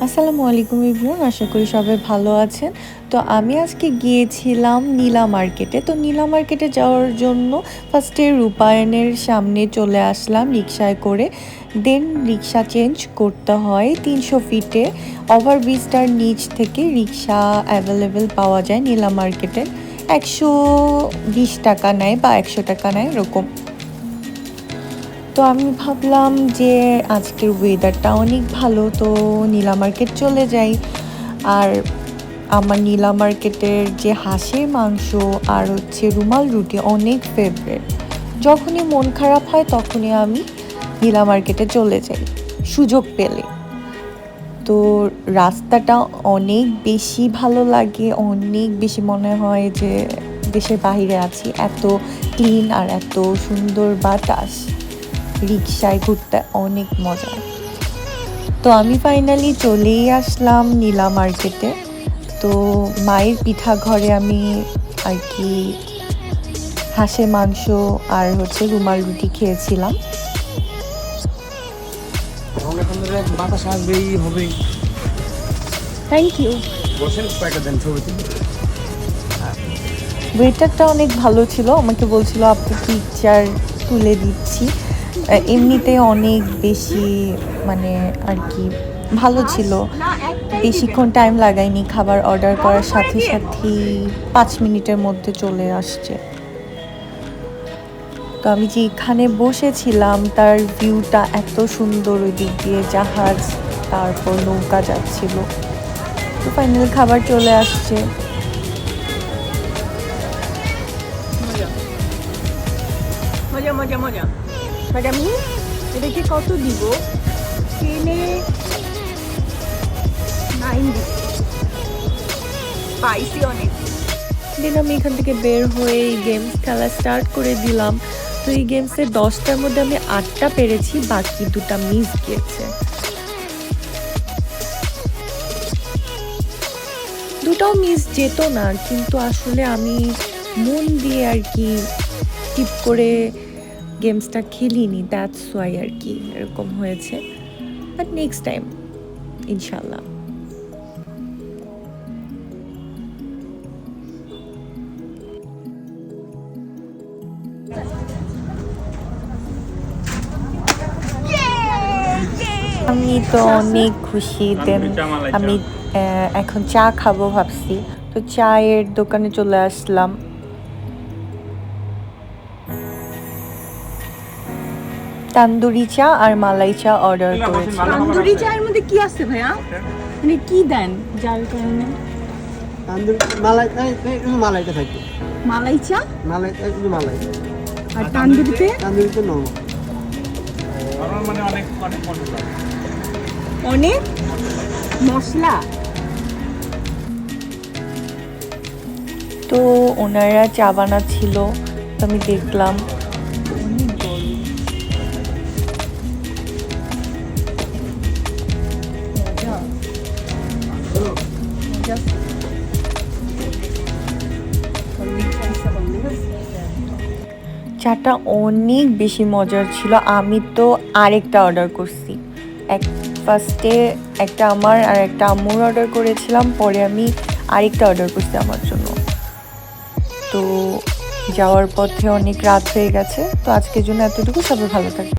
আসসালামু আলাইকুম এভরিওয়ান, আশা করি সবাই ভালো আছেন। তো আমি আজকে গিয়েছিলাম নীলা মার্কেটে। তো নীলা মার্কেটে যাওয়ার জন্য ফার্স্টে রূপায়ণের সামনে চলে আসলাম রিক্সায় করে। দেন রিক্সা চেঞ্জ করতে হয় 300 ফিটে। ওভারব্রিজটার নিচ থেকে রিক্সা অ্যাভেলেবেল পাওয়া যায় নীলা মার্কেটে। 120 টাকা নেয় বা 100 টাকা নেয় এরকম। তো আমি ভাবলাম যে আজকের ওয়েদারটা অনেক ভালো, তো নীলা মার্কেট চলে যাই। আর আমার নীলা মার্কেটের যে হাঁসের মাংস আর হচ্ছে রুমাল রুটি অনেক ফেভারেট। যখনই মন খারাপ হয় তখনই আমি নীলা মার্কেটে চলে যাই সুযোগ পেলে। তো রাস্তাটা অনেক বেশি ভালো লাগে, অনেক বেশি মনে হয় যে দেশের বাইরে আছি। এত ক্লিন আর এত সুন্দর বাতাস, রিক্সায় ঘুরতে অনেক মজা। তো আমি ফাইনালি চলেই আসলাম নীলা মার্কেটে। তো মায়ের পিঠা ঘরে আমি আর কি হাঁসের মাংস আর হচ্ছে রুমাল রুটি খেয়েছিলাম। বাতাস আসবেই হবে। Thank you. বসেন কয়েকটা দেন ছবি তুলি। ওয়েটারটা অনেক ভালো ছিল, আমাকে বলছিল আপু পিকচার তুলে দিচ্ছি। এমনিতে অনেক বেশি মানে আর কি ভালো ছিল, বেশিক্ষণ টাইম লাগায়নি। খাবার অর্ডার করার সাথে সাথেই 5 মিনিটের মধ্যে চলে আসছে। তো আমি যেখানে বসেছিলাম তার ভিউটা এত সুন্দর, ওই দিক দিয়ে জাহাজ তারপর নৌকা যাচ্ছিল। তো ফাইনাল খাবার চলে আসছে। মজা মজা মজা বাট আমি এটাকে কত দিব? 10-এ 9 দিব। স্পাইসি অনেক। দেন আমি এখান থেকে বের হয়ে এই গেমস খেলা স্টার্ট করে দিলাম। তো এই গেমসে 10টার মধ্যে আমি 8টা পেরেছি, বাকি 2টা মিস গিয়েছে। 2টাও মিস যেত না, কিন্তু আসলে আমি মন দিয়ে আর কি টিপ করে গেমসটা খেলিনি, দ্যাটস ওয়াই আর কি এরকম হয়েছে। বাট নেক্সট টাইম ইনশাল্লাহ। আমি তো অনেক খুশি। দেন আমি এখন চা খাবো ভাবছি, তো চায়ের দোকানে চলে আসলাম। তান্দুরি চা আর মালাই চা অর্ডার করেছিলাম। তান্দুরি চায়ের মধ্যে কি আছে ভাইয়া? মানে কি দেন যার কারণে? তান্দুরি মালাই, মালাইটা থাকবে। মালাই চা মালাই শুধু মালাই। আর তান্দুরিতে তান্দুরিতে নরমাল। মানে অনেক মশলা। তো ওনারা চা বানাচ্ছিল, তো আমি দেখলাম। চাটা অনেক বেশি মজার ছিল। আমি তো আরেকটা অর্ডার করছি। ফার্স্টে একটা আমার আর একটা আম্মুর অর্ডার করেছিলাম, পরে আমি আরেকটা অর্ডার করছি আমার জন্য। তো যাওয়ার পথে অনেক রাত হয়ে গেছে, তো আজকের জন্য এতটুকু। সবাই ভালো থাকে।